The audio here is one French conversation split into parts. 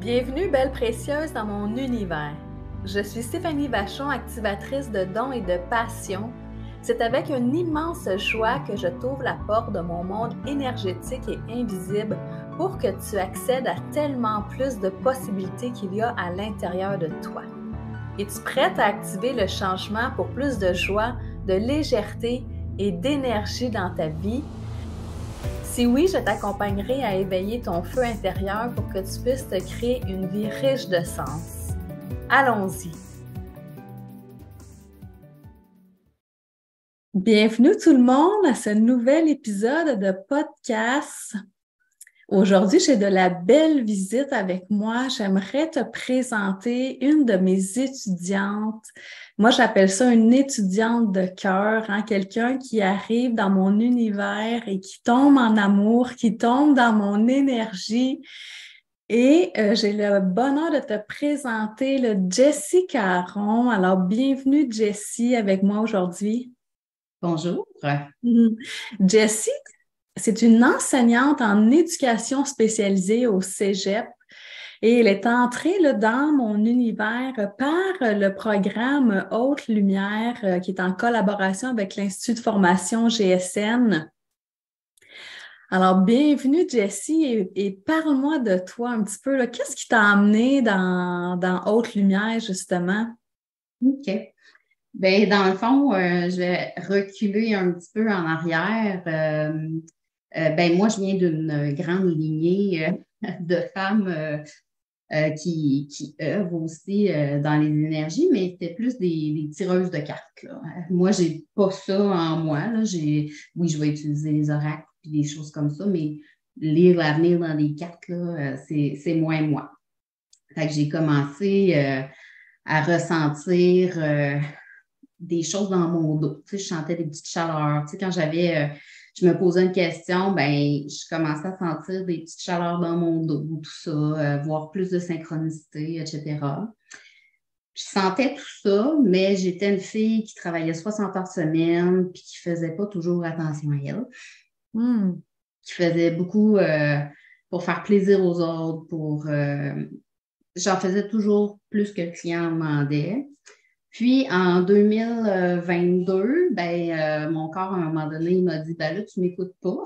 Bienvenue, belle précieuse, dans mon univers. Je suis Stéphanie Vachon, activatrice de dons et de passion. C'est avec une immense joie que je t'ouvre la porte de mon monde énergétique et invisible pour que tu accèdes à tellement plus de possibilités qu'il y a à l'intérieur de toi. Es-tu prête à activer le changement pour plus de joie, de légèreté et d'énergie dans ta vie? Si oui, je t'accompagnerai à éveiller ton feu intérieur pour que tu puisses te créer une vie riche de sens. Allons-y! Bienvenue tout le monde à ce nouvel épisode de podcast. Aujourd'hui, j'ai de la belle visite avec moi. J'aimerais te présenter une de mes étudiantes. Moi, j'appelle ça une étudiante de cœur, quelqu'un qui arrive dans mon univers et qui tombe en amour, qui tombe dans mon énergie. Et j'ai le bonheur de te présenter Jessie Caron. Alors, bienvenue Jessie avec moi aujourd'hui. Bonjour. Jessie, c'est une enseignante en éducation spécialisée au Cégep et elle est entrée dans mon univers par le programme Haute Lumière qui est en collaboration avec l'Institut de formation GSN. Alors, bienvenue Jessie et parle-moi de toi un petit peu. Qu'est-ce qui t'a amené dans Haute Lumière justement? OK. Ben, dans le fond, je vais reculer un petit peu en arrière. Ben, moi, je viens d'une grande lignée de femmes qui œuvrent aussi dans les énergies, mais c'était plus des tireuses de cartes, là. Moi, j'ai pas ça en moi, là. Oui, je vais utiliser les oracles et des choses comme ça, mais lire l'avenir dans les cartes, là, c'est moins moi. Fait que j'ai commencé à ressentir des choses dans mon dos. Tu sais, je sentais des petites chaleurs. Tu sais, quand je me posais une question, ben, je commençais à sentir des petites chaleurs dans mon dos, tout ça, voir plus de synchronicité, etc. Je sentais tout ça, mais j'étais une fille qui travaillait 60 heures semaine, puis qui faisait pas toujours attention à elle, Hmm. qui faisait beaucoup pour faire plaisir aux autres, j'en faisais toujours plus que le client demandait. Puis en 2022, mon corps, à un moment donné, il m'a dit, ben là, tu ne m'écoutes pas.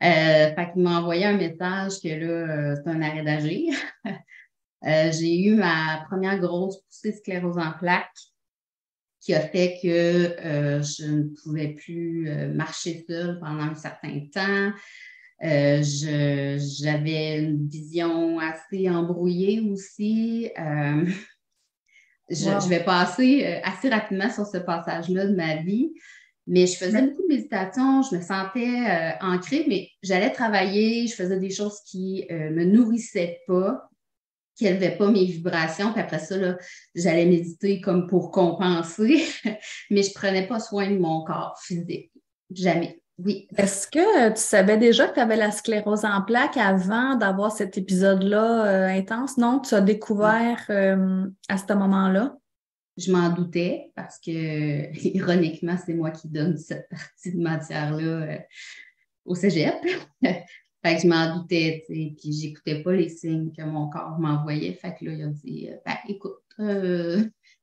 Fait qu'il m'a envoyé un message que là, c'est un arrêt d'agir. J'ai eu ma première grosse poussée de sclérose en plaques qui a fait que je ne pouvais plus marcher seule pendant un certain temps. J'avais une vision assez embrouillée aussi. Je Wow. vais passer assez rapidement sur ce passage-là de ma vie, mais je faisais beaucoup de méditation, je me sentais ancrée, mais j'allais travailler, je faisais des choses qui ne me nourrissaient pas, qui n'élevaient pas mes vibrations, puis après ça, là, j'allais méditer comme pour compenser, mais je ne prenais pas soin de mon corps physique. Jamais. Oui. Est-ce que tu savais déjà que tu avais la sclérose en plaques avant d'avoir cet épisode-là intense? Non, tu as découvert à ce moment-là? Je m'en doutais parce que, ironiquement, c'est moi qui donne cette partie de matière-là au cégep. Fait que je m'en doutais, tu sais, puis j'écoutais pas les signes que mon corps m'envoyait. Fait que là, il a dit, ben, écoute,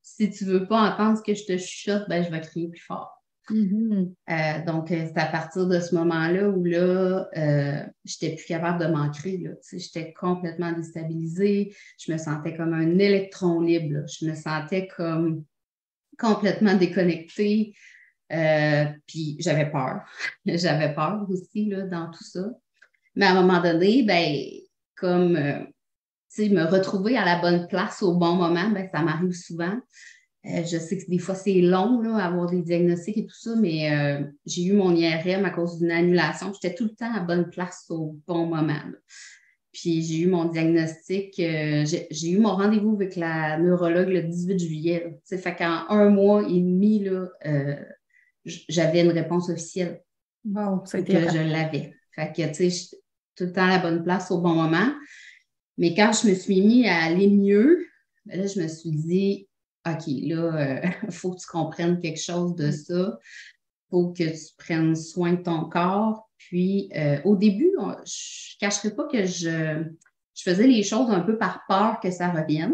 si tu veux pas entendre ce que je te chuchote, ben, je vais crier plus fort. Mhm. Donc, c'est à partir de ce moment-là où là, j'étais plus capable de m'ancrer, là. Tu sais, j'étais complètement déstabilisée. Je me sentais comme un électron libre, là. Je me sentais comme complètement déconnectée. Puis j'avais peur. J'avais peur aussi là, dans tout ça. Mais à un moment donné, ben, comme tu sais, me retrouver à la bonne place au bon moment, ben, ça m'arrive souvent. Je sais que des fois, c'est long là, avoir des diagnostics et tout ça, mais j'ai eu mon IRM à cause d'une annulation. J'étais tout le temps à la bonne place au bon moment, là. Puis j'ai eu mon diagnostic, j'ai eu mon rendez-vous avec la neurologue le 18 juillet. Là. Tu sais, fait qu'en un mois et demi, là, j'avais une réponse officielle Wow, ça a été que je rapide. l'avais. Fait que, tu sais, j'étais tout le temps à la bonne place au bon moment. Mais quand je me suis mis à aller mieux, ben là, je me suis dit, OK, là, il faut que tu comprennes quelque chose de ça. Il faut que tu prennes soin de ton corps. Puis, au début, je ne cacherai pas que je faisais les choses un peu par peur que ça revienne.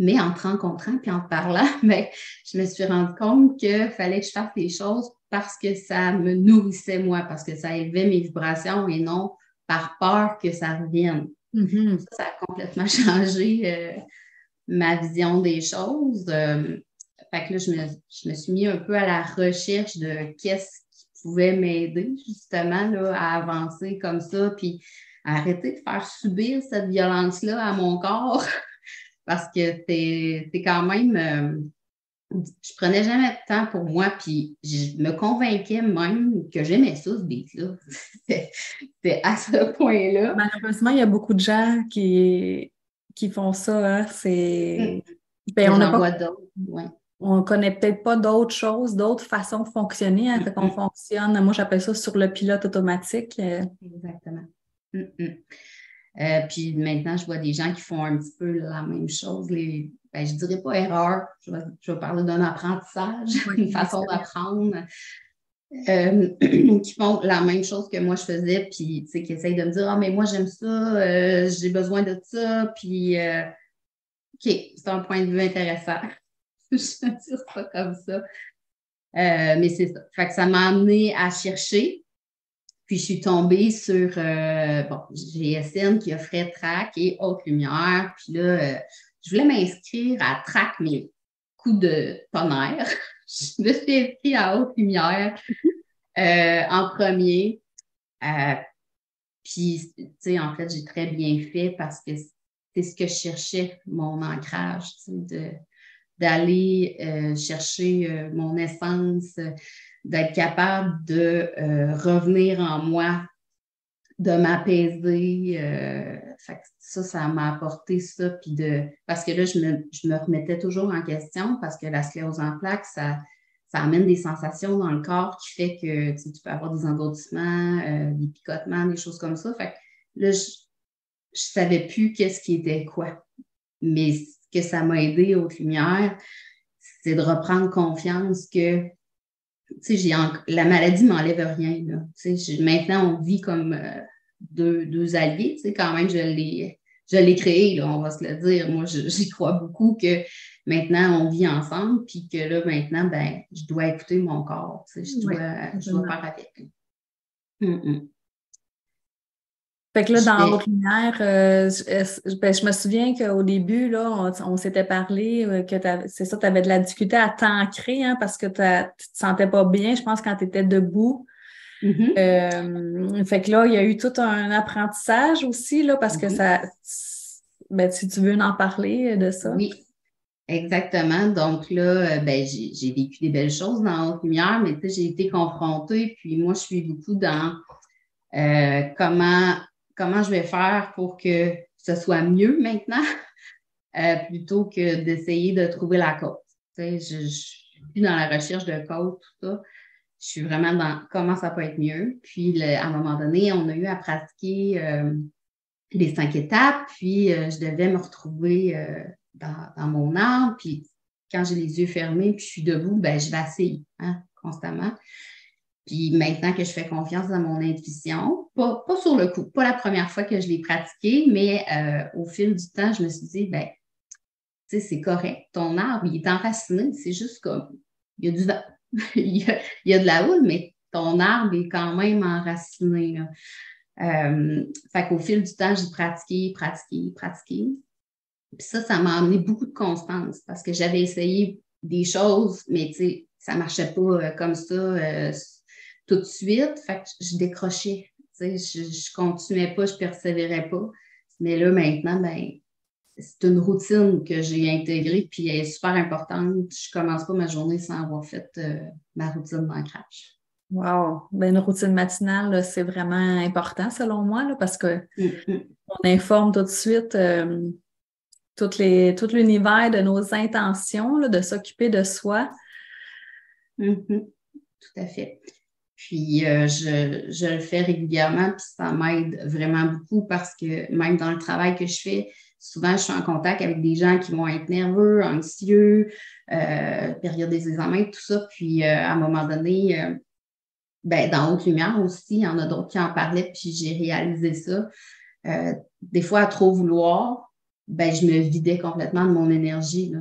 Mais en te rencontrant puis en te parlant, ben, je me suis rendu compte qu'il fallait que je fasse les choses parce que ça me nourrissait moi, parce que ça élevait mes vibrations et non par peur que ça revienne. Mm-hmm. Ça a complètement changé ma vision des choses. Fait que là, je me suis mis un peu à la recherche de qu'est-ce qui pouvait m'aider justement là, à avancer comme ça, puis à arrêter de faire subir cette violence-là à mon corps. Parce que c'est quand même, je prenais jamais de temps pour moi, puis je me convainquais même que j'aimais ça, ce beat-là. C'était à ce point-là. Malheureusement, il y a beaucoup de gens qui font ça. Hein. Ben, J'en vois d'autres, oui. On connaît peut-être pas d'autres choses, d'autres façons de fonctionner. Hein, fait qu'on fonctionne, moi j'appelle ça sur le pilote automatique. Exactement. Puis maintenant, je vois des gens qui font un petit peu la même chose. Ben, je ne dirais pas erreur, je vais parler d'un apprentissage, une façon d'apprendre. Qui font la même chose que moi je faisais, puis qui essayent de me dire: ah, mais moi j'aime ça, j'ai besoin de ça, puis OK, c'est un point de vue intéressant. Je vais dire ça comme ça. Mais c'est ça. Fait que ça m'a amené à chercher. Puis, je suis tombée sur GSN qui offrait TRAC et Haute Lumière. Puis là, je voulais m'inscrire à TRAC, mais coup de tonnerre. Je me suis inscrite à Haute Lumière en premier. Puis, tu sais, en fait, j'ai très bien fait parce que c'est ce que je cherchais, mon ancrage, d'aller chercher mon essence, d'être capable de revenir en moi, de m'apaiser. Fait que ça m'a apporté ça. Parce que là, je me remettais toujours en question parce que la sclérose en plaques, ça amène des sensations dans le corps qui fait que tu peux avoir des engourdissements, des picotements, des choses comme ça. Fait que là, je ne savais plus qu'est-ce qui était quoi. Mais ce que ça m'a aidé aux lumières, c'est de reprendre confiance que la maladie ne m'enlève rien. Là. Maintenant, on vit comme deux alliés. Quand même, je l'ai créé, là, on va se le dire. Moi, j'y crois beaucoup que maintenant, on vit ensemble, puis que là, maintenant, ben, je dois écouter mon corps. Je dois faire avec. Fait que là, dans Haute Lumière, je me souviens qu'au début, là, on s'était parlé que c'est ça, tu avais de la difficulté à t'ancrer hein, parce que tu ne te sentais pas bien, je pense, quand tu étais debout. Fait que là, il y a eu tout un apprentissage aussi, là, parce que ça. Ben, si tu veux en parler de ça. Oui, exactement. Donc là, ben, j'ai vécu des belles choses dans Haute Lumière, mais j'ai été confrontée, puis moi, je suis beaucoup dans comment je vais faire pour que ce soit mieux maintenant, plutôt que d'essayer de trouver la cause. Je suis plus dans la recherche de cause, tout ça. Je suis vraiment dans comment ça peut être mieux. Puis, à un moment donné, on a eu à pratiquer les 5 étapes, puis je devais me retrouver dans mon arbre. Puis, quand j'ai les yeux fermés, puis je suis debout, ben, je vacille constamment. Puis maintenant que je fais confiance dans mon intuition, pas sur le coup, pas la première fois que je l'ai pratiqué, mais au fil du temps, je me suis dit, ben, tu sais, c'est correct. Ton arbre, il est enraciné, c'est juste comme, il y a du vent, il y a de la houle, mais ton arbre est quand même enraciné. Fait qu'au fil du temps, j'ai pratiqué. Puis ça m'a amené beaucoup de constance parce que j'avais essayé des choses, mais tu sais, ça ne marchait pas comme ça tout de suite. Fait que je décrochais. Tu sais, je ne continuais pas, je ne persévérais pas. Mais là, maintenant, ben, c'est une routine que j'ai intégrée, puis elle est super importante. Je ne commence pas ma journée sans avoir fait ma routine d'ancrage. Wow! Ben, une routine matinale, là, c'est vraiment important selon moi, là, parce qu'on informe tout de suite tout l'univers de nos intentions, là, de s'occuper de soi. Tout à fait. Puis, je le fais régulièrement, puis ça m'aide vraiment beaucoup parce que même dans le travail que je fais, souvent, je suis en contact avec des gens qui vont être nerveux, anxieux, période des examens, tout ça. Puis, à un moment donné, ben, dans Haute Lumière aussi, il y en a d'autres qui en parlaient, puis j'ai réalisé ça. Des fois, à trop vouloir, ben, je me vidais complètement de mon énergie, là.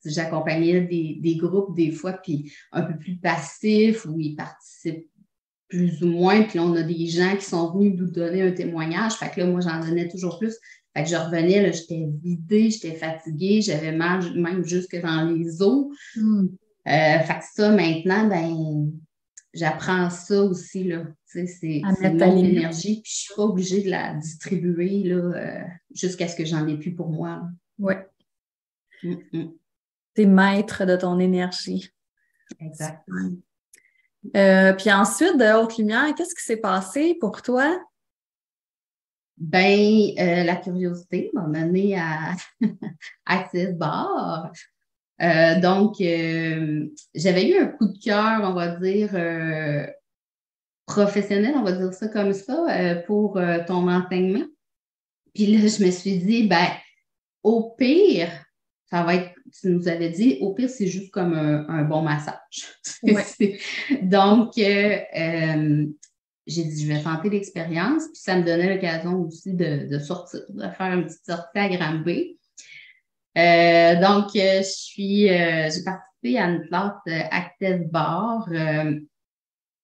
J'accompagnais des groupes des fois, puis un peu plus passifs, où ils participent plus ou moins, puis là, on a des gens qui sont venus nous donner un témoignage, fait que là, moi, j'en donnais toujours plus. Fait que je revenais, là, j'étais vidée, j'étais fatiguée, j'avais mal même jusque dans les os. Fait que ça, maintenant, ben, j'apprends ça aussi, là. Tu sais, À c'est mettre ta mon limite. énergie, puis je suis pas obligée de la distribuer, là, jusqu'à ce que j'en ai plus pour moi, là. Oui. Mm. T'es maître de ton énergie. Exact. Puis ensuite, de Haute Lumière, qu'est-ce qui s'est passé pour toi? Ben, la curiosité m'a menée à Access Bar. Donc, j'avais eu un coup de cœur, on va dire, professionnel, on va dire ça comme ça, pour ton enseignement. Puis là, je me suis dit, ben, au pire, ça va être, tu nous avais dit, au pire, c'est juste comme un bon massage. Ouais. Donc, j'ai dit, je vais tenter l'expérience, puis ça me donnait l'occasion aussi de sortir, de faire une petite sortie à Granby. Donc, j'ai participé à une classe Access Bar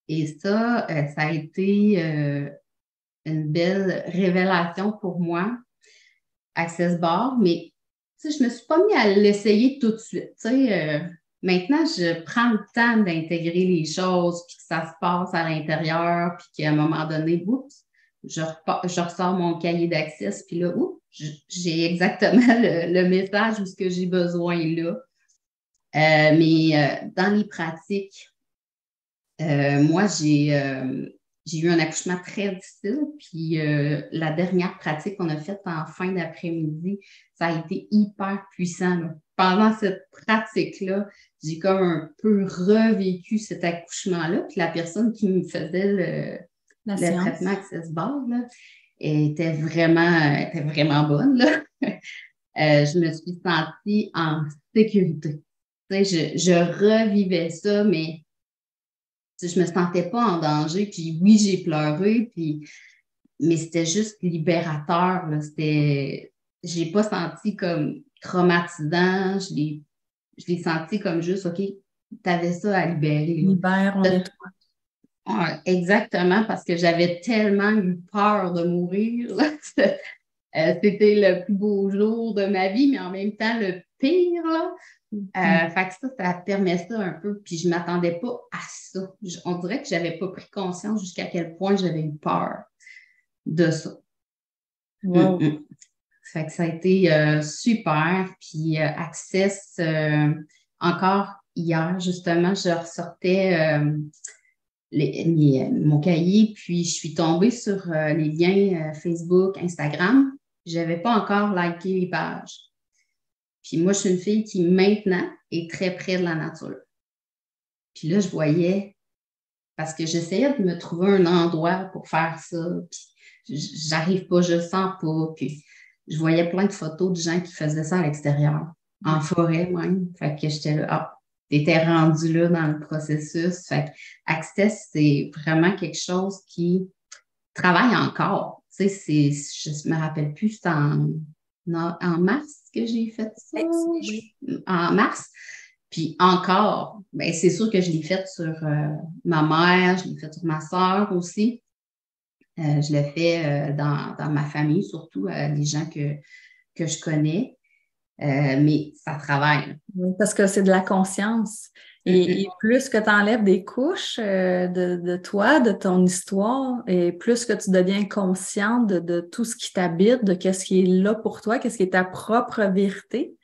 et ça a été une belle révélation pour moi, Access Bar, mais tu sais, je me suis pas mis à l'essayer tout de suite. Tu sais, maintenant, je prends le temps d'intégrer les choses, puis que ça se passe à l'intérieur, puis qu'à un moment donné, oups, je ressors mon cahier d'accès, puis là, oups, j'ai exactement le message ou ce que j'ai besoin là. Mais dans les pratiques, moi, j'ai eu un accouchement très difficile, puis la dernière pratique qu'on a faite en fin d'après-midi, ça a été hyper puissant, là. Pendant cette pratique-là, j'ai comme un peu revécu cet accouchement-là, puis la personne qui me faisait La le séance. traitement Access Bar, là, était vraiment bonne, là. Je me suis sentie en sécurité. Tu sais, je revivais ça, mais tu sais, je me sentais pas en danger. Puis oui, j'ai pleuré, mais c'était juste libérateur, là. J'ai pas senti comme traumatisant. Je l'ai senti comme juste, OK, tu avais ça à libérer, là. Libère, on est toi. Ouais, exactement, parce que j'avais tellement eu peur de mourir, là. C'était le plus beau jour de ma vie, mais en même temps le pire, là. Fait que ça permet ça un peu. Puis je ne m'attendais pas à ça. On dirait que je n'avais pas pris conscience jusqu'à quel point j'avais eu peur de ça. Wow. Fait que ça a été super. Puis Access, encore hier, justement, je ressortais mon cahier, puis je suis tombée sur les liens Facebook, Instagram. Je n'avais pas encore liké les pages. Puis moi, je suis une fille qui maintenant est très près de la nature. Puis là, je voyais, parce que j'essayais de me trouver un endroit pour faire ça, puis j'arrive pas, je le sens pas. Puis je voyais plein de photos de gens qui faisaient ça à l'extérieur, en forêt même. Fait que j'étais là, ah, t'étais rendu là dans le processus. Fait que Access, c'est vraiment quelque chose qui travaille encore. Tu sais, je me rappelle plus, c'était en mars que j'ai fait ça. Oui. En mars. Puis encore, ben, c'est sûr que je l'ai fait sur ma mère, je l'ai fait sur ma soeur aussi. Je l'ai fait dans ma famille, surtout les gens que je connais. Mais ça travaille. Oui, parce que c'est de la conscience. Et plus que tu enlèves des couches de toi, de ton histoire, et plus que tu deviens consciente de tout ce qui t'habite, de qu'est-ce qui est là pour toi, qu'est-ce qui est ta propre vérité.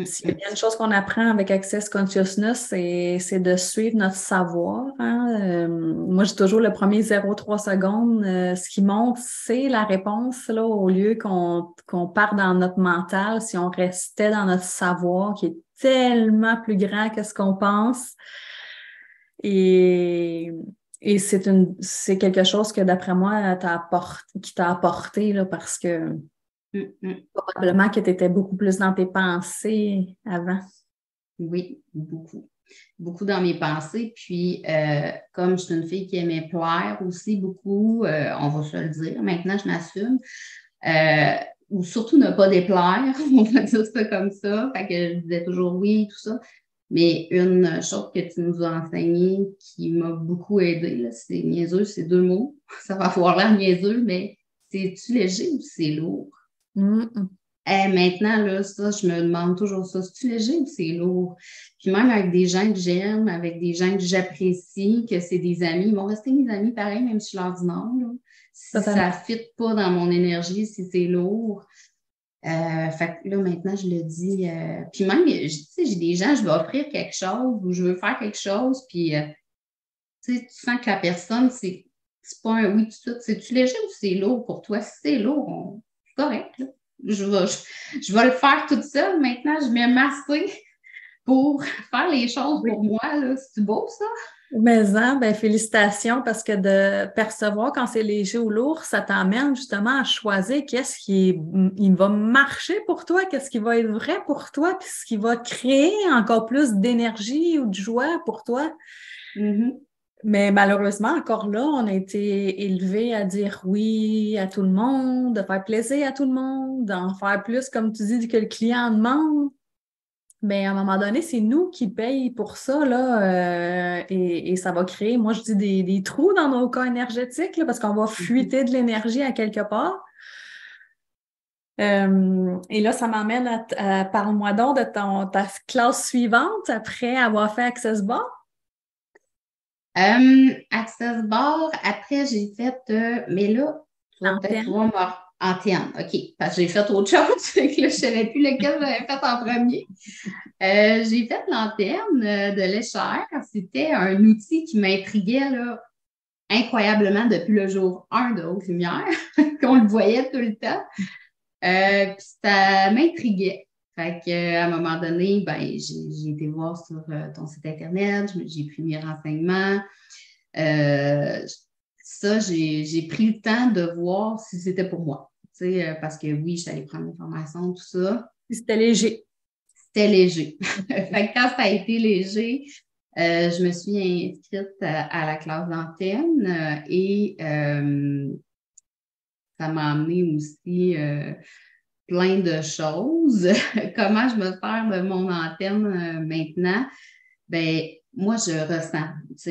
S'il y a bien une chose qu'on apprend avec Access Consciousness, c'est de suivre notre savoir, hein. Moi, j'ai toujours le premier 0,3 secondes. Ce qui montre, c'est la réponse, là, au lieu qu'on parte dans notre mental, si on restait dans notre savoir, qui est tellement plus grand que ce qu'on pense. Et, et c'est quelque chose que, d'après moi, qui t'a apporté, là, parce que probablement que tu étais beaucoup plus dans tes pensées avant. Oui, beaucoup. beaucoup dans mes pensées. Puis, comme je suis une fille qui aimait plaire aussi beaucoup, on va se le dire, maintenant je m'assume, ou surtout ne pas déplaire, on va dire ça comme ça. Fait que je disais toujours oui, tout ça. Mais une chose que tu nous as enseignée qui m'a beaucoup aidée, là, c'est niaiseux, c'est 2 mots. Ça va avoir l'air niaiseux, mais c'est-tu léger ou c'est lourd? Mm-mm. Maintenant, là, ça, je me demande toujours ça. C'est-tu léger ou c'est lourd? Puis même avec des gens que j'aime, avec des gens que j'apprécie, que c'est des amis, ils vont rester mes amis pareil, même si je leur dis non, là. Si ça Totalement. ne fit pas dans mon énergie, si c'est lourd. Fait que là, maintenant, je le dis. Puis même, tu sais, j'ai des gens, je vais offrir quelque chose ou je veux faire quelque chose, puis tu sais, tu sens que la personne, c'est pas un oui tout de suite. C'est-tu léger ou c'est lourd pour toi? Si c'est lourd, c'est correct, là. Je vais le faire toute seule. Maintenant, je mets massé pour faire les choses Oui. pour moi, là. C'est beau, ça? Mais ben, félicitations parce que de percevoir quand c'est léger ou lourd, ça t'amène justement à choisir il va marcher pour toi, qu'est-ce qui va être vrai pour toi, puis ce qui va créer encore plus d'énergie ou de joie pour toi. Mm-hmm. Mais malheureusement, encore là, on a été élevés à dire oui à tout le monde, de faire plaisir à tout le monde, d'en faire plus, comme tu dis, que le client demande. Mais à un moment donné, c'est nous qui payons pour ça, là, et ça va créer, moi je dis, des trous dans nos cas énergétiques, là, parce qu'on va fuiter de l'énergie à quelque part. Et là, ça m'amène parle-moi donc de ta classe suivante après avoir fait Access Bar. Access Bar, après, j'ai fait, mais là, tu vas peut-être Antenne. pouvoir me antenne. OK, parce que j'ai fait autre chose, fait que là, je ne savais plus lequel j'avais fait en premier. J'ai fait l'antenne de l'échelle. C'était un outil qui m'intriguait là, incroyablement depuis le jour 1 de Haute Lumière, qu'on le voyait tout le temps. Puis ça m'intriguait. Fait qu'à un moment donné, ben, j'ai été voir sur ton site Internet, j'ai pris mes renseignements. Ça, j'ai pris le temps de voir si c'était pour moi. Parce que oui, je suis allée prendre l'information, tout ça. C'était léger. C'était léger. Fait que quand ça a été léger, je me suis inscrite à la classe d'antenne et ça m'a amené aussi plein de choses. Comment je me sers de mon antenne maintenant? Ben, moi, je ressens.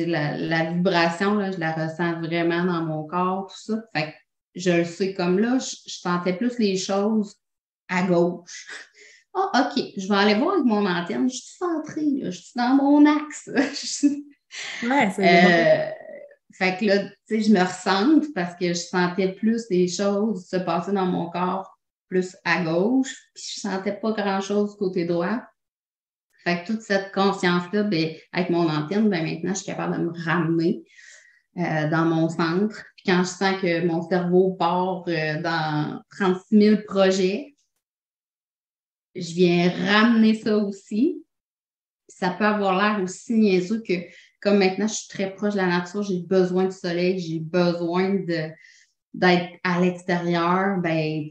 La vibration, là, je la ressens vraiment dans mon corps, tout ça. Fait que je le sais comme là, je sentais plus les choses à gauche. Ah, OK, je vais aller voir avec mon antenne. Je suis centrée, là, je suis dans mon axe. Ouais, c'est bon. Euh, fait que là, tu sais, je me ressens parce que je sentais plus des choses se passer dans mon corps plus à gauche, puis je sentais pas grand-chose du côté droit. Fait que toute cette conscience-là, ben, avec mon antenne, ben, maintenant, je suis capable de me ramener dans mon centre. Puis quand je sens que mon cerveau part dans 36 000 projets, je viens ramener ça aussi. Ça peut avoir l'air aussi niaiseux que, comme maintenant, je suis très proche de la nature, j'ai besoin du soleil, j'ai besoin d'être à l'extérieur. Ben,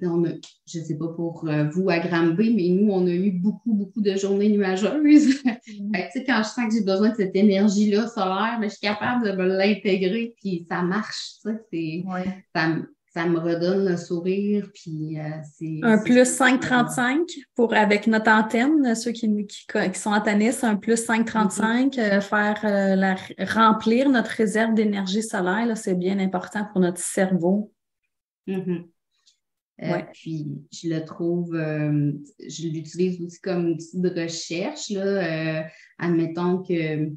je ne sais pas pour vous à Granby, mais nous, on a eu beaucoup, beaucoup de journées nuageuses. Fait que, quand je sens que j'ai besoin de cette énergie-là solaire, ben, je suis capable de me l'intégrer, puis ça marche. Ouais. Ça me redonne le sourire, puis Un c'est plus vraiment. 5,35 avec notre antenne, ceux qui sont antennistes, un plus Mhm. 5,35, remplir notre réserve d'énergie solaire, là, c'est bien important pour notre cerveau. Mhm. Ouais. Puis, je le trouve, je l'utilise aussi comme outil de recherche. Là, admettons que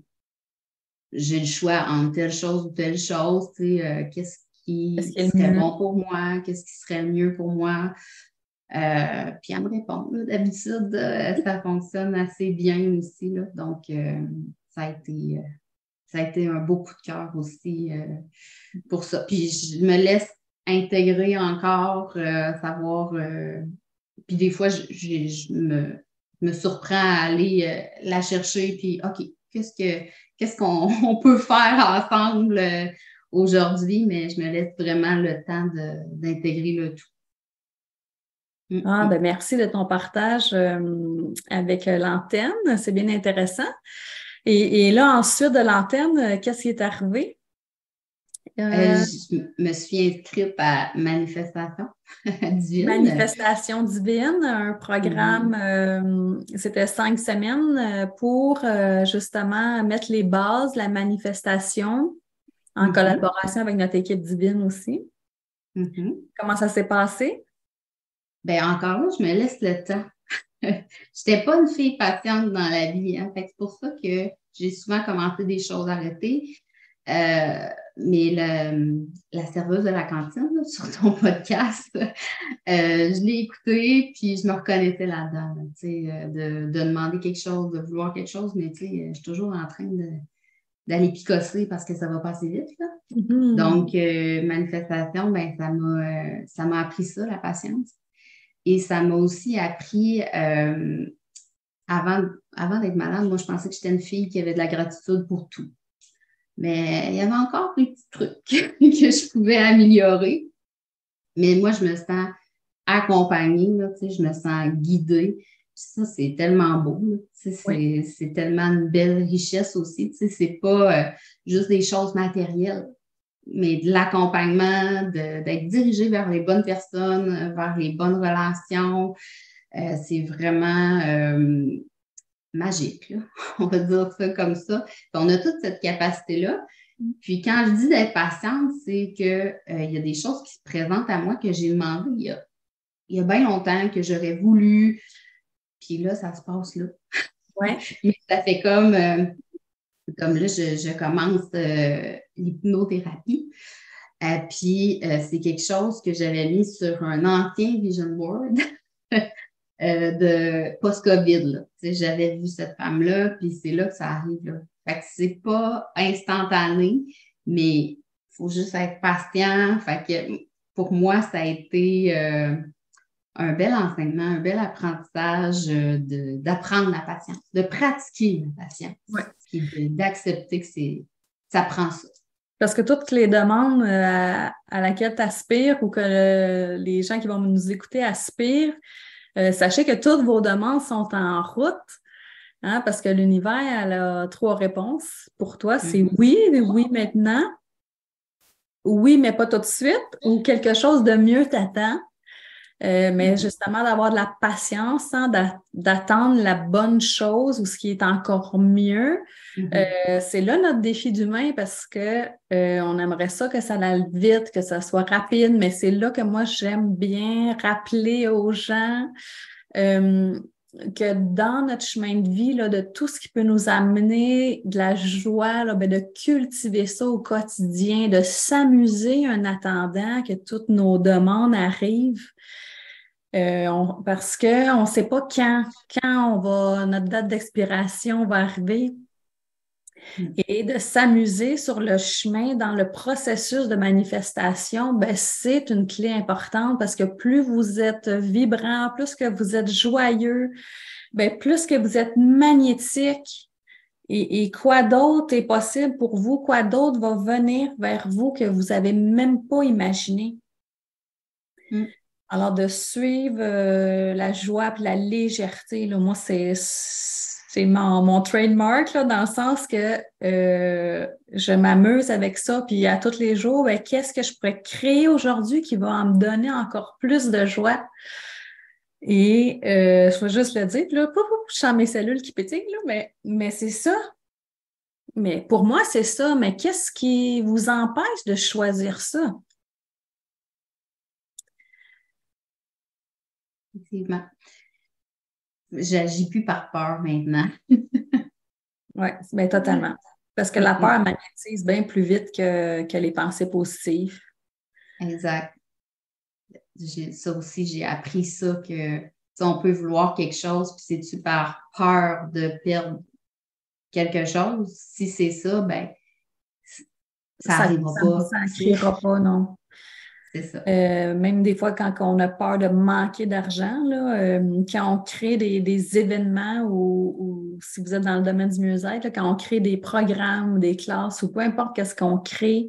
j'ai le choix entre telle chose ou telle chose, tu sais, qu'est-ce Qu'est-ce qui qui est le serait mieux? bon pour moi, qu'est-ce qui serait le mieux pour moi. Puis, elle me répond. Là, d'habitude, ça fonctionne assez bien aussi. Là, donc, ça a été, ça a été un beau coup de cœur aussi pour ça. Puis, je me laisse intégrer encore, savoir. Puis des fois, me surprends à aller la chercher, puis OK, qu'est-ce qu'on on peut faire ensemble aujourd'hui, mais je me laisse vraiment le temps d'intégrer le tout. Ah, Mm, ben merci de ton partage avec l'antenne. C'est bien intéressant. Et là, ensuite de l'antenne, qu'est-ce qui est arrivé? Je me suis inscrite à Manifestation divine. Manifestation divine, un Oui. programme, c'était 5 semaines pour justement mettre les bases, la manifestation, en Mhm, collaboration avec notre équipe divine aussi. mhm. Comment ça s'est passé? Ben encore là, je me laisse le temps. Je n'étais pas une fille patiente dans la vie, hein. Fait que c'est pour ça que j'ai souvent commencé des choses arrêtées. Mais la serveuse de la cantine là, sur ton podcast, je l'ai écouté, puis je me reconnaissais là-dedans, là, tu sais, de demander quelque chose, de vouloir quelque chose, mais tu sais, je suis toujours en train d'aller picosser parce que ça va passer vite, là. Mhm. Donc, manifestation, ben, ça m'a appris ça, la patience. Et ça m'a aussi appris, avant, avant d'être malade, moi, je pensais que j'étais une fille qui avait de la gratitude pour tout. Mais il y avait encore des petits trucs que je pouvais améliorer. Mais moi, je me sens accompagnée, là, tu sais, je me sens guidée. Puis ça, c'est tellement beau, là. Tu sais, Oui. c'est tellement une belle richesse aussi. Tu sais, c'est pas juste des choses matérielles, mais de l'accompagnement, d'être dirigé vers les bonnes personnes, vers les bonnes relations. C'est vraiment magique, là. On va dire ça comme ça. Puis on a toute cette capacité-là. Puis quand je dis d'être patiente, c'est que il y a des choses qui se présentent à moi que j'ai demandé il y a bien longtemps que j'aurais voulu. Puis là, ça se passe là. Ouais. Mais ça fait comme là, je commence l'hypnothérapie. Puis c'est quelque chose que j'avais mis sur un ancien vision board de post-COVID, là. Tu sais, j'avais vu cette femme-là, puis c'est là que ça arrive, là. Fait que c'est pas instantané, mais il faut juste être patient. Fait que pour moi, ça a été un bel enseignement, un bel apprentissage d'apprendre la patience, de pratiquer la patience, Ouais. puis d'accepter que ça prend ça. Parce que toutes les demandes à laquelle tu aspires ou que les gens qui vont nous écouter aspirent, sachez que toutes vos demandes sont en route, hein, parce que l'univers, elle a 3 réponses. Pour toi, c'est Mhm. oui, oui maintenant, oui, mais pas tout de suite, ou quelque chose de mieux t'attend. Mais Mhm. justement, d'avoir de la patience, hein, d'attendre la bonne chose ou ce qui est encore mieux. Mhm. C'est là notre défi d'humain parce que on aimerait ça que ça aille vite, que ça soit rapide, mais c'est là que moi j'aime bien rappeler aux gens euh, que dans notre chemin de vie, là, de tout ce qui peut nous amener de la joie, là, ben, de cultiver ça au quotidien, de s'amuser en attendant que toutes nos demandes arrivent. Parce qu'on ne sait pas notre date d'expiration va arriver Mhm. et de s'amuser sur le chemin dans le processus de manifestation, ben, c'est une clé importante parce que plus vous êtes vibrant, plus que vous êtes joyeux, ben, plus que vous êtes magnétique et quoi d'autre est possible pour vous, quoi d'autre va venir vers vous que vous n'avez même pas imaginé. Mhm. Alors, de suivre la joie et la légèreté, là, moi, c'est mon trademark, là, dans le sens que je m'amuse avec ça. Puis à tous les jours, ben, qu'est-ce que je pourrais créer aujourd'hui qui va me donner encore plus de joie? Et je vais juste le dire, puis là, pouf, pouf, je sens mes cellules qui pétillent, là, mais c'est ça. Mais pour moi, c'est ça. Mais qu'est-ce qui vous empêche de choisir ça? Effectivement. J'agis plus par peur maintenant. Oui, bien totalement. Parce que la peur magnétise bien plus vite que les pensées positives. Exact. Ça aussi, j'ai appris ça que tu sais, on peut vouloir quelque chose, puis c'est-tu par peur de perdre quelque chose? Si c'est ça, ben, ça Ça n'arrivera pas. ça Tu sais. criera pas, non. C'est ça. Même des fois, quand on a peur de manquer d'argent, là, quand on crée des événements ou si vous êtes dans le domaine du mieux-être, là, quand on crée des programmes, des classes ou peu importe qu'est-ce qu'on crée,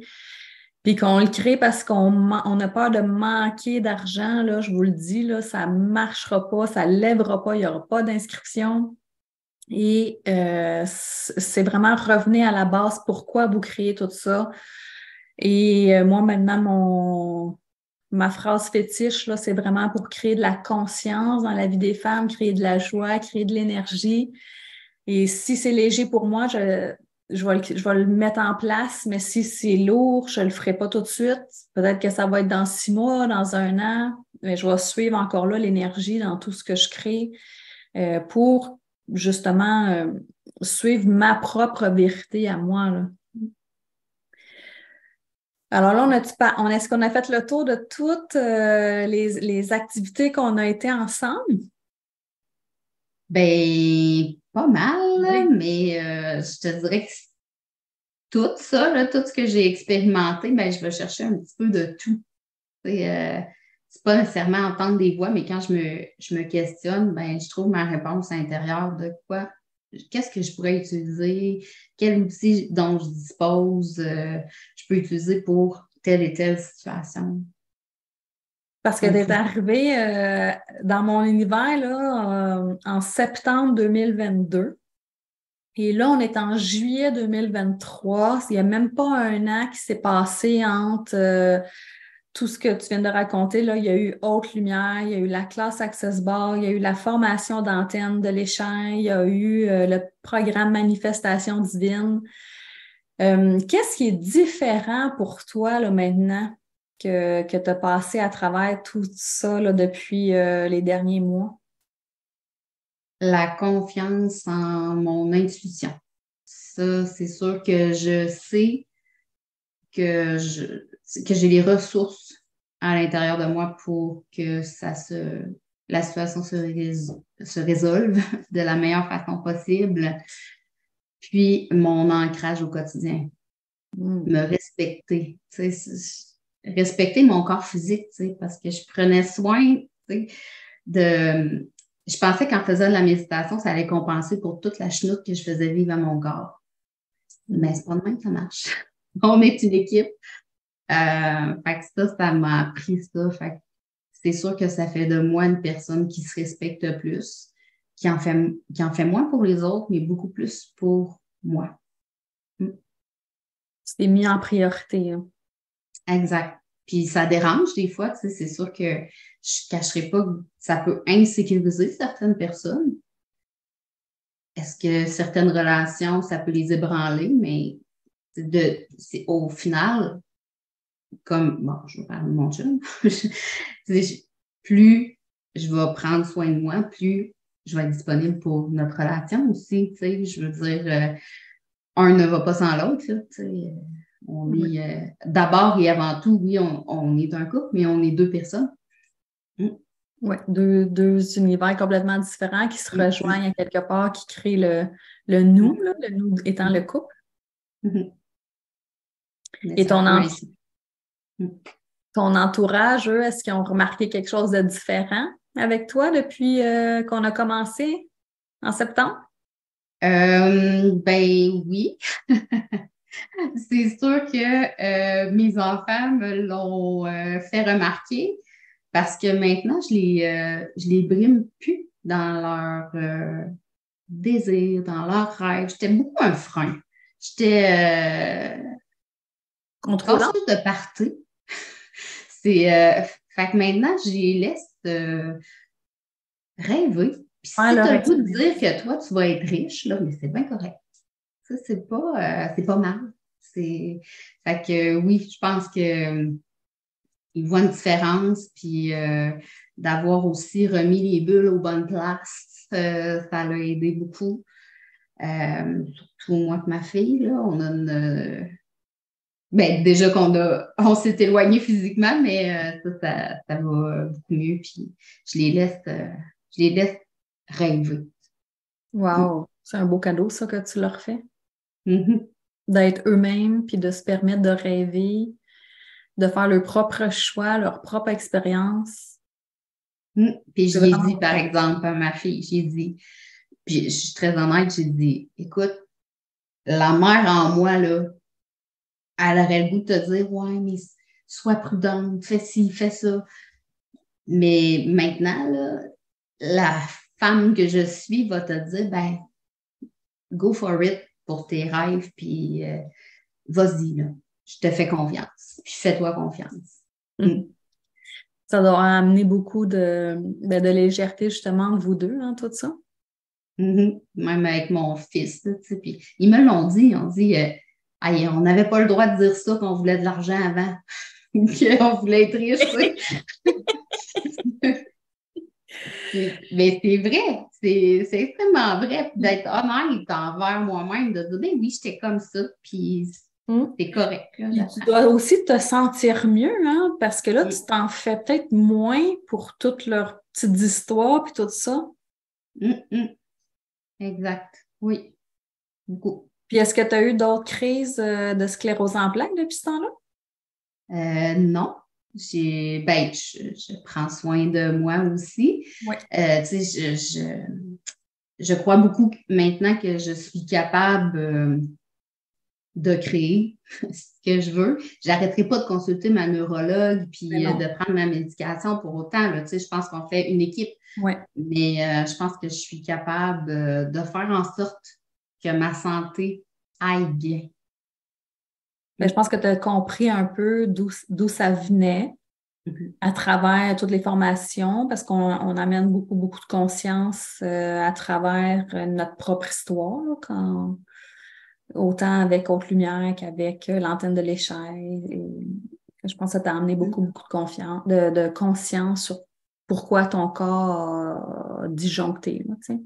puis qu'on le crée parce on a peur de manquer d'argent, là, je vous le dis, là, ça ne marchera pas, ça ne lèvera pas, il n'y aura pas d'inscription. Et c'est vraiment revenir à la base, pourquoi vous créez tout ça. Et moi, maintenant, ma phrase fétiche, là, c'est vraiment pour créer de la conscience dans la vie des femmes, créer de la joie, créer de l'énergie. Et si c'est léger pour moi, je vais le mettre en place, mais si c'est lourd, je ne le ferai pas tout de suite. Peut-être que ça va être dans 6 mois, dans un an, mais je vais suivre encore là l'énergie dans tout ce que je crée pour justement suivre ma propre vérité à moi, là. Alors là, est-ce qu'on a fait le tour de toutes les activités qu'on a été ensemble? Ben, pas mal, là, Oui. mais je te dirais que tout ça, là, tout ce que j'ai expérimenté, ben, je vais chercher un petit peu de tout. C'est pas nécessairement entendre des voix, mais quand je me questionne, ben, je trouve ma réponse intérieure de quoi, qu'est-ce que je pourrais utiliser, quel outil dont je dispose, je peux utiliser pour telle et telle situation. Parce que tu Donc, es arrivé dans mon univers là, en septembre 2022. Et là, on est en juillet 2023. Il n'y a même pas un an qui s'est passé entre tout ce que tu viens de raconter. Là, il y a eu Haute Lumière, il y a eu la classe Access Bar, il y a eu la formation d'antenne de l'échelle, il y a eu le programme Manifestation divine. Qu'est-ce qui est différent pour toi là, maintenant que tu as passé à travers tout ça là, depuis les derniers mois? la confiance en mon intuition. Ça, c'est sûr que je sais que que j'ai les ressources à l'intérieur de moi pour que la situation se résolve de la meilleure façon possible. Puis mon ancrage au quotidien, Mm. me respecter, respecter mon corps physique, parce que je prenais soin, de. Je pensais qu'en faisant de la méditation, ça allait compenser pour toute la chenoute que je faisais vivre à mon corps. Mais c'est pas de même que ça marche. On est une équipe. Fait que ça m'a appris ça. Fait que c'est sûr que ça fait de moi une personne qui se respecte plus, qui en fait moins pour les autres, mais beaucoup plus pour moi. Mm. Tu t'es mis en priorité, hein. Exact. Puis ça dérange des fois, c'est sûr que je ne cacherai pas que ça peut insécuriser certaines personnes. Est-ce que certaines relations, ça peut les ébranler, mais au final, comme, bon, je vais parler de mon chum, plus je vais prendre soin de moi, plus je vais être disponible pour notre relation aussi, je veux dire, un ne va pas sans l'autre, là, on Oui. est, d'abord et avant tout, oui, on est un couple, mais on est deux personnes. Mm. Oui, deux univers complètement différents qui se Mm. rejoignent à quelque part, qui créent le nous, Mm. là, le nous étant le Mm. couple. Mm. Mais Et c'est un peu ainsi. Mm. ton entourage, eux, est-ce qu'ils ont remarqué quelque chose de différent avec toi depuis qu'on a commencé en septembre? Ben oui, c'est sûr que mes enfants me l'ont fait remarquer parce que maintenant, je les brime plus dans leur désir, dans leurs rêves. J'étais beaucoup un frein. J'étais Contrôlant? fâcheuse de partir. Fait que maintenant, je les laisse rêver. Puis Faire si tu leur as le goût de expérience. dire que toi, tu vas être riche, là, mais c'est bien correct. Ça, c'est pas mal. Fait que oui, je pense que ils voient une différence, puis d'avoir aussi remis les bulles aux bonnes places, ça l'a aidé beaucoup. Surtout moi que ma fille, là, on a ben, déjà on s'est éloigné physiquement, mais ça va beaucoup mieux, puis je les laisse rêver. Mm. Wow! C'est un beau cadeau, ça, que tu leur fais. Mhm. D'être eux-mêmes, puis de se permettre de rêver, de faire leur propre choix, leur propre expérience. Mm. Puis je C'est lui ai vraiment dit, par bon. exemple, à ma fille, j'ai dit, puis je suis très honnête, j'ai dit, écoute, la mère en moi, là, elle aurait le goût de te dire, ouais, mais sois prudente, fais ci, fais ça. Mais maintenant, là, la femme que je suis va te dire, ben, go for it pour tes rêves, puis vas-y, là. Je te fais confiance. Puis fais-toi confiance. Ça doit amener beaucoup de légèreté, justement, de vous deux, hein, tout ça. Même avec mon fils, tu sais. Puis ils me l'ont dit, on dit, Aïe, on n'avait pas le droit de dire ça qu'on voulait de l'argent avant, qu'on voulait être riche, tu sais. Mais c'est vrai, c'est extrêmement vrai, d'être honnête envers moi-même, de dire, ben oui, j'étais comme ça, puis c'est correct. Là, puis tu dois aussi te sentir mieux, hein, parce que là, tu t'en fais peut-être moins pour toutes leurs petites histoires puis tout ça. Exact, oui, beaucoup. Puis est-ce que tu as eu d'autres crises de sclérose en plaques depuis ce temps-là? Non. Je prends soin de moi aussi. Oui. Tu sais, je crois beaucoup maintenant que je suis capable de créer ce que je veux. Je n'arrêterai pas de consulter ma neurologue puis de prendre ma médication pour autant. Là, tu sais, je pense qu'on fait une équipe. Ouais. Mais je pense que je suis capable de faire en sorte que ma santé aille bien. Mais je pense que tu as compris un peu d'où ça venait à travers toutes les formations, parce qu'on amène beaucoup, beaucoup de conscience à travers notre propre histoire, là, autant avec Haute Lumière qu'avec l'antenne de l'échelle. Je pense que ça t'a amené beaucoup, beaucoup de conscience sur pourquoi ton corps a disjoncté. Là, tu sais.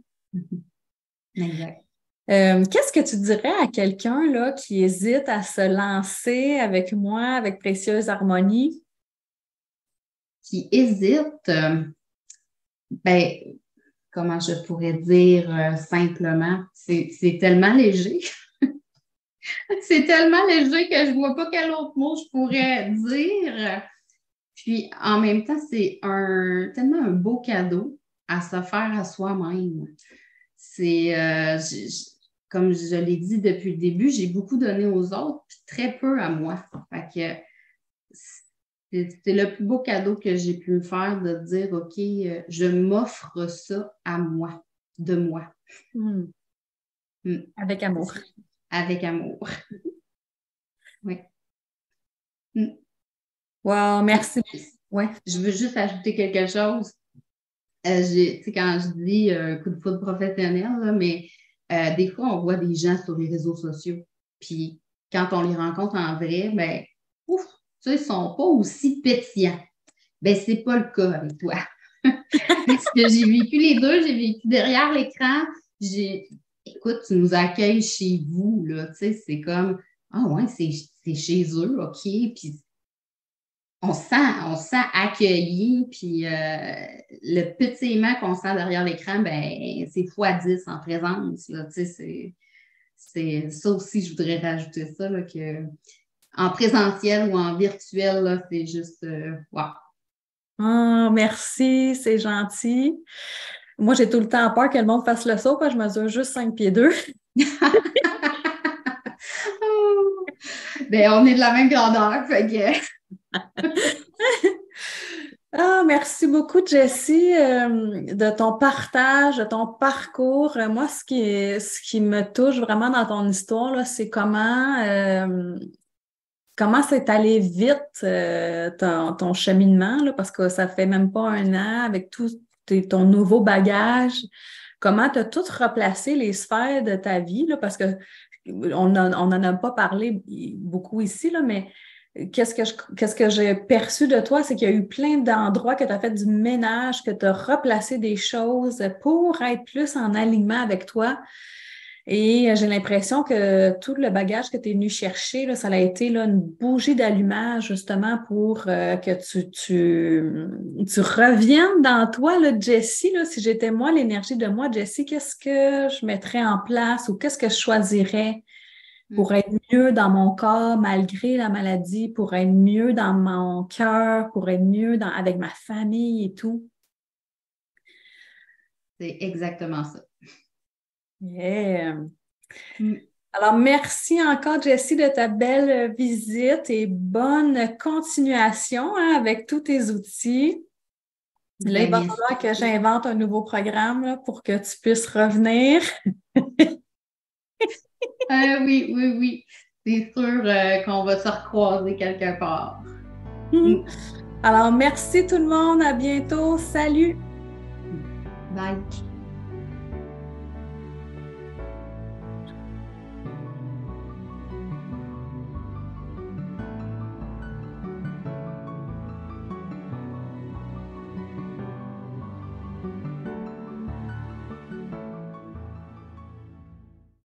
Exact. Qu'est-ce que tu dirais à quelqu'un là, qui hésite à se lancer avec moi, avec Précieuse Harmonie? Qui hésite, ben, comment je pourrais dire simplement, c'est tellement léger. C'est tellement léger que je ne vois pas quel autre mot je pourrais dire. Puis en même temps, c'est tellement un beau cadeau à se faire à soi-même. C'est, comme je l'ai dit depuis le début, j'ai beaucoup donné aux autres, puis très peu à moi. Fait que c'est le plus beau cadeau que j'ai pu me faire de dire, OK, je m'offre ça à moi, de moi. Avec amour. Avec amour. Oui. Wow, merci. Ouais. Je veux juste ajouter quelque chose. Tu sais, quand je dis coup de foudre professionnel, là, mais des fois, on voit des gens sur les réseaux sociaux. Puis quand on les rencontre en vrai, ben, ouf, ça, ils ne sont pas aussi pétillants. Ben, c'est pas le cas avec toi. Parce que j'ai vécu les deux, j'ai vécu derrière l'écran. Écoute, tu nous accueilles chez vous, là, tu sais, c'est comme, ah ouais, c'est chez eux, OK, puis on se sent accueilli, puis le pétillement qu'on sent derrière l'écran, ben, c'est x10 en présence, là, tu sais, c'est ça aussi, je voudrais rajouter ça, là, que en présentiel ou en virtuel, là, c'est juste, wow. Oh, merci, c'est gentil. Moi, j'ai tout le temps peur que le monde fasse le saut, parce que je mesure juste 5 pieds 2. Ben, on est de la même grandeur, fait que... Merci beaucoup, Jessie, de ton partage, de ton parcours. Moi, ce qui me touche vraiment dans ton histoire, là, c'est comment c'est allé vite ton cheminement, là, parce que ça fait même pas un an avec tout ton nouveau bagage. Comment tu as tout replacé les sphères de ta vie, là, parce que on n'en a pas parlé beaucoup ici, là, mais qu'est-ce que j'ai perçu de toi, c'est qu'il y a eu plein d'endroits que tu as fait du ménage, que tu as replacé des choses pour être plus en alignement avec toi. Et j'ai l'impression que tout le bagage que tu es venu chercher, là, ça a été là, une bougie d'allumage justement pour que tu reviennes dans toi, là, Jessie. Là, si j'étais moi, l'énergie de moi, Jessie, qu'est-ce que je mettrais en place ou qu'est-ce que je choisirais pour être mieux dans mon corps malgré la maladie, pour être mieux dans mon cœur, pour être mieux avec ma famille et tout? C'est exactement ça. Yeah. Alors, merci encore, Jessie, de ta belle visite et bonne continuation avec tous tes outils. Là, il va falloir que j'invente un nouveau programme là, pour que tu puisses revenir. Oui, oui, oui. C'est sûr qu'on va se recroiser quelque part. Alors, merci tout le monde. À bientôt. Salut! Bye!